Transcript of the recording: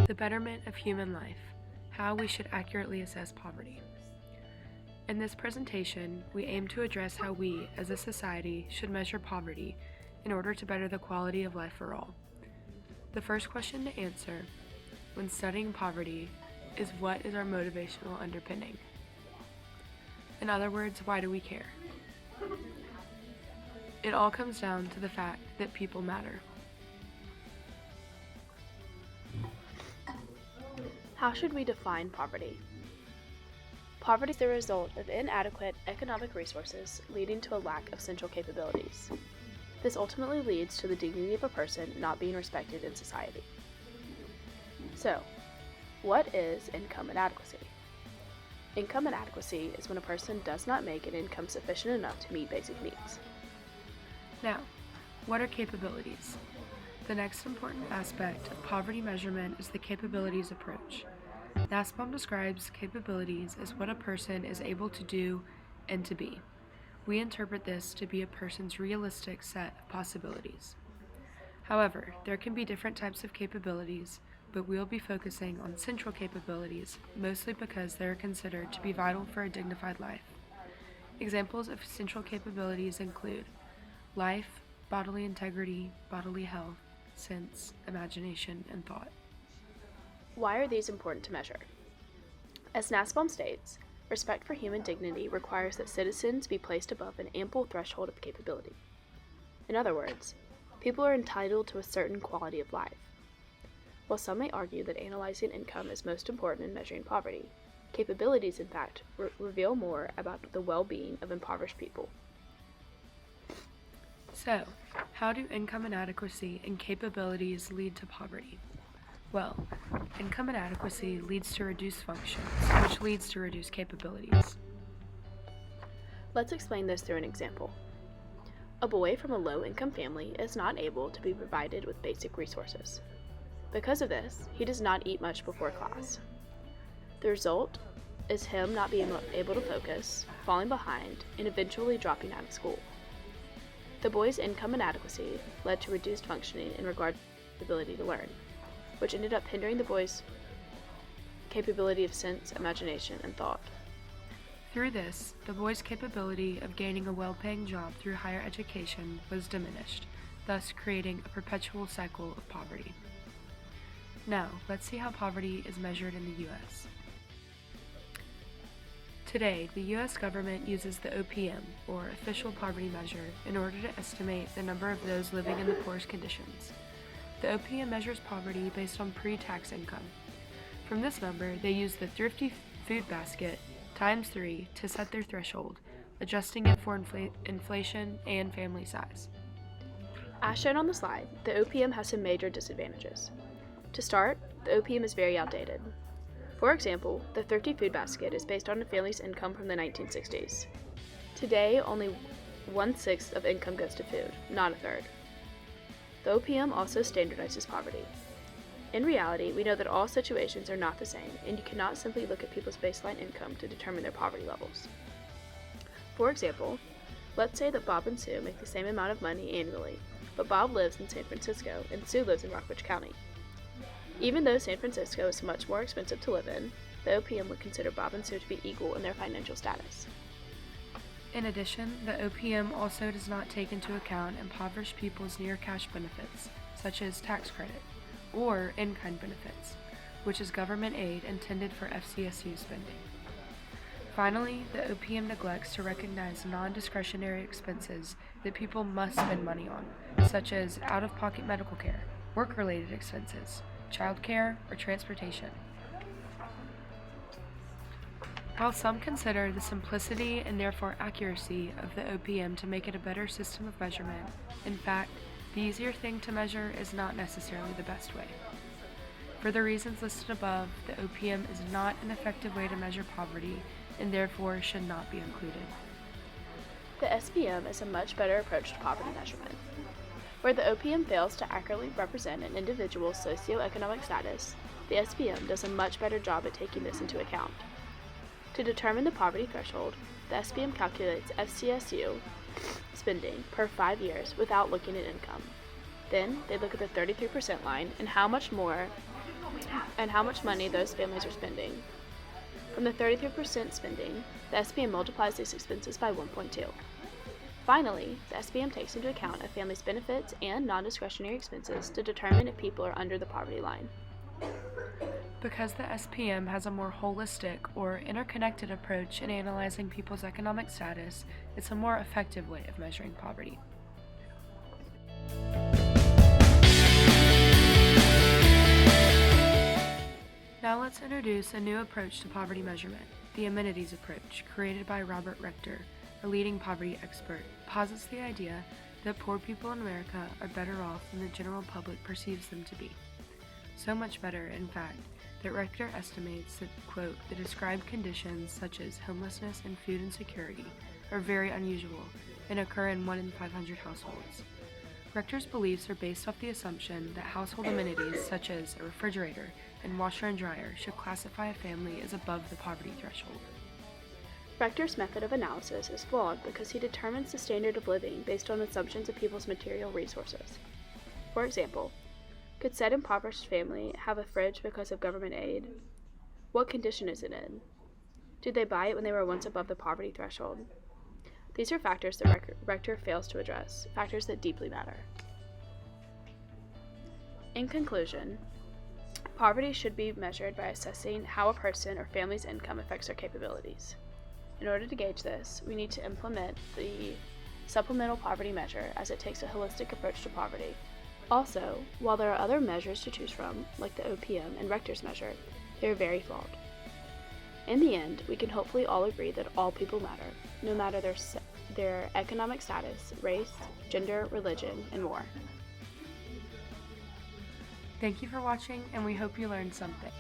The betterment of human life, how we should accurately assess poverty. In this presentation, we aim to address how we, as a society, should measure poverty in order to better the quality of life for all. The first question to answer when studying poverty is, what is our motivational underpinning? In other words, why do we care? It all comes down to the fact that people matter. How should we define poverty? Poverty is the result of inadequate economic resources leading to a lack of central capabilities. This ultimately leads to the dignity of a person not being respected in society. So, what is income inadequacy? Income inadequacy is when a person does not make an income sufficient enough to meet basic needs. Now, what are capabilities? The next important aspect of poverty measurement is the capabilities approach. NASPOM describes capabilities as what a person is able to do and to be. We interpret this to be a person's realistic set of possibilities. However, there can be different types of capabilities, but we'll be focusing on central capabilities, mostly because they are considered to be vital for a dignified life. Examples of central capabilities include life, bodily integrity, bodily health, sense, imagination, and thought. Why are these important to measure? As NASPOM states, respect for human dignity requires that citizens be placed above an ample threshold of capability. In other words, people are entitled to a certain quality of life. While some may argue that analyzing income is most important in measuring poverty, capabilities, in fact, reveal more about the well-being of impoverished people. So, how do income inadequacy and capabilities lead to poverty? Well, income inadequacy leads to reduced functions, which leads to reduced capabilities. Let's explain this through an example. A boy from a low-income family is not able to be provided with basic resources. Because of this, he does not eat much before class. The result is him not being able to focus, falling behind, and eventually dropping out of school. The boy's income inadequacy led to reduced functioning in regard to his ability to learn, which ended up hindering the boy's capability of sense, imagination, and thought. Through this, the boy's capability of gaining a well-paying job through higher education was diminished, thus creating a perpetual cycle of poverty. Now, let's see how poverty is measured in the U.S. Today, the U.S. government uses the OPM, or Official Poverty Measure, in order to estimate the number of those living in the poorest conditions. The OPM measures poverty based on pre-tax income. From this number, they use the thrifty food basket times 3 to set their threshold, adjusting it for inflation and family size. As shown on the slide, the OPM has some major disadvantages. To start, the OPM is very outdated. For example, the thrifty food basket is based on a family's income from the 1960s. Today, only 1/6 of income goes to food, not a third. The OPM also standardizes poverty. In reality, we know that all situations are not the same, and you cannot simply look at people's baseline income to determine their poverty levels. For example, let's say that Bob and Sue make the same amount of money annually, but Bob lives in San Francisco and Sue lives in Rockbridge County. Even though San Francisco is much more expensive to live in, the OPM would consider Bob and Sue to be equal in their financial status. In addition, the OPM also does not take into account impoverished people's near-cash benefits, such as tax credit, or in-kind benefits, which is government aid intended for FCSU spending. Finally, the OPM neglects to recognize non-discretionary expenses that people must spend money on, such as out-of-pocket medical care, work-related expenses, childcare, or transportation. While some consider the simplicity and therefore accuracy of the OPM to make it a better system of measurement, in fact, the easier thing to measure is not necessarily the best way. For the reasons listed above, the OPM is not an effective way to measure poverty and therefore should not be included. The SPM is a much better approach to poverty measurement. Where the OPM fails to accurately represent an individual's socioeconomic status, the SPM does a much better job at taking this into account. To determine the poverty threshold, the SPM calculates FCSU spending per 5 years without looking at income. Then, they look at the 33% line and how much more and how much money those families are spending. From the 33% spending, the SPM multiplies these expenses by 1.2. Finally, the SPM takes into account a family's benefits and non-discretionary expenses to determine if people are under the poverty line. Because the SPM has a more holistic or interconnected approach in analyzing people's economic status, it's a more effective way of measuring poverty. Now let's introduce a new approach to poverty measurement, the amenities approach, created by Robert Rector, a leading poverty expert. Posits the idea that poor people in America are better off than the general public perceives them to be. So much better, in fact, that Rector estimates that, quote, the described conditions such as homelessness and food insecurity are very unusual and occur in 1 in 500 households. Rector's beliefs are based off the assumption that household amenities such as a refrigerator and washer and dryer should classify a family as above the poverty threshold. Rector's method of analysis is flawed because he determines the standard of living based on assumptions of people's material resources. For example, could said impoverished family have a fridge because of government aid? What condition is it in? Did they buy it when they were once above the poverty threshold? These are factors that Rector fails to address, factors that deeply matter. In conclusion, poverty should be measured by assessing how a person or family's income affects their capabilities. In order to gauge this, we need to implement the supplemental poverty measure as it takes a holistic approach to poverty. Also, while there are other measures to choose from, like the OPM and Rector's measure, they are very flawed. In the end, we can hopefully all agree that all people matter, no matter their economic status, race, gender, religion, and more. Thank you for watching, and we hope you learned something.